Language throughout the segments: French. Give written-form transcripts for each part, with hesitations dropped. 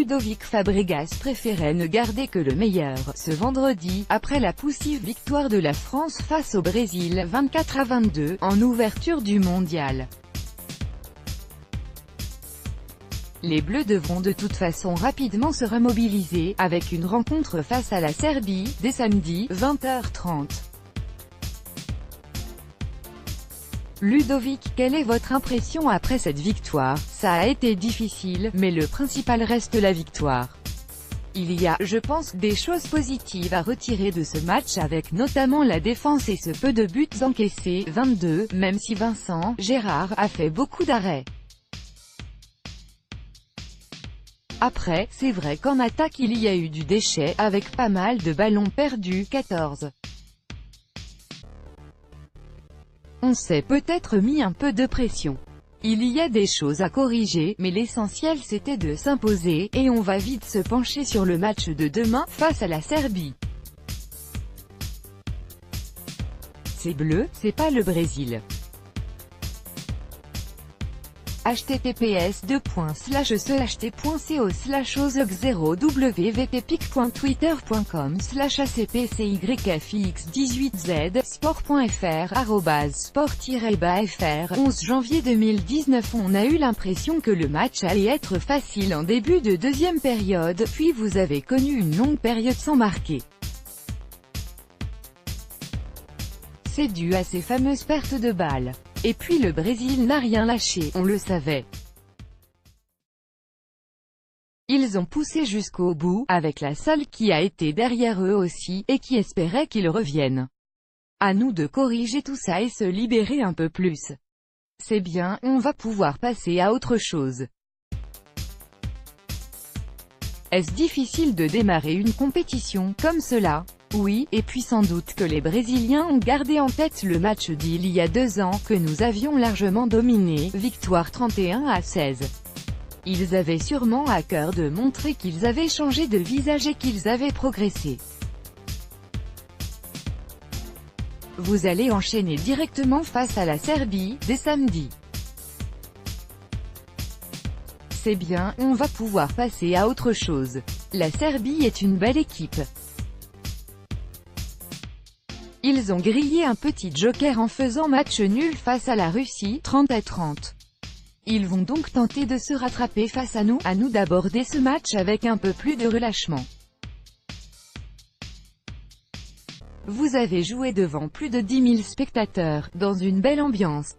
Ludovic Fabregas préférait ne garder que le meilleur, ce vendredi, après la poussive victoire de la France face au Brésil 24-22, en ouverture du mondial. Les Bleus devront de toute façon rapidement se remobiliser, avec une rencontre face à la Serbie, dès samedi, 20h30. Ludovic, quelle est votre impression après cette victoire? Ça a été difficile, mais le principal reste la victoire. Il y a, je pense, des choses positives à retirer de ce match avec notamment la défense et ce peu de buts encaissés, 22, même si Vincent Gérard a fait beaucoup d'arrêts. Après, c'est vrai qu'en attaque il y a eu du déchet, avec pas mal de ballons perdus, 14. On s'est peut-être mis un peu de pression. Il y a des choses à corriger, mais l'essentiel c'était de s'imposer, et on va vite se pencher sur le match de demain, face à la Serbie. C'est bleu, c'est pas le Brésil. https://www.vtpic.twitter.com/acpcyfix18z sport.fr @sport-fr 11 janvier 2019. On a eu l'impression que le match allait être facile en début de deuxième période, puis vous avez connu une longue période sans marquer. C'est dû à ces fameuses pertes de balles. Et puis le Brésil n'a rien lâché, on le savait. Ils ont poussé jusqu'au bout, avec la salle qui a été derrière eux aussi, et qui espérait qu'ils reviennent. À nous de corriger tout ça et se libérer un peu plus. C'est bien, on va pouvoir passer à autre chose. Est-ce difficile de démarrer une compétition comme cela? Oui, et puis sans doute que les Brésiliens ont gardé en tête le match d'il y a 2 ans, que nous avions largement dominé, victoire 31-16. Ils avaient sûrement à cœur de montrer qu'ils avaient changé de visage et qu'ils avaient progressé. Vous allez enchaîner directement face à la Serbie, dès samedi. C'est bien, on va pouvoir passer à autre chose. La Serbie est une belle équipe. Ils ont grillé un petit joker en faisant match nul face à la Russie, 30-30. Ils vont donc tenter de se rattraper face à nous d'aborder ce match avec un peu plus de relâchement. Vous avez joué devant plus de 10 000 spectateurs, dans une belle ambiance.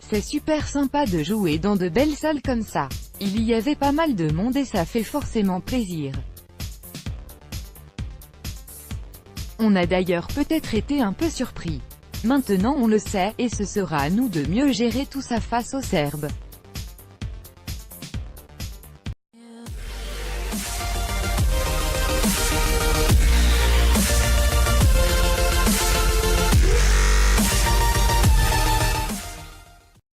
C'est super sympa de jouer dans de belles salles comme ça. Il y avait pas mal de monde et ça fait forcément plaisir. On a d'ailleurs peut-être été un peu surpris. Maintenant on le sait, et ce sera à nous de mieux gérer tout ça face aux Serbes.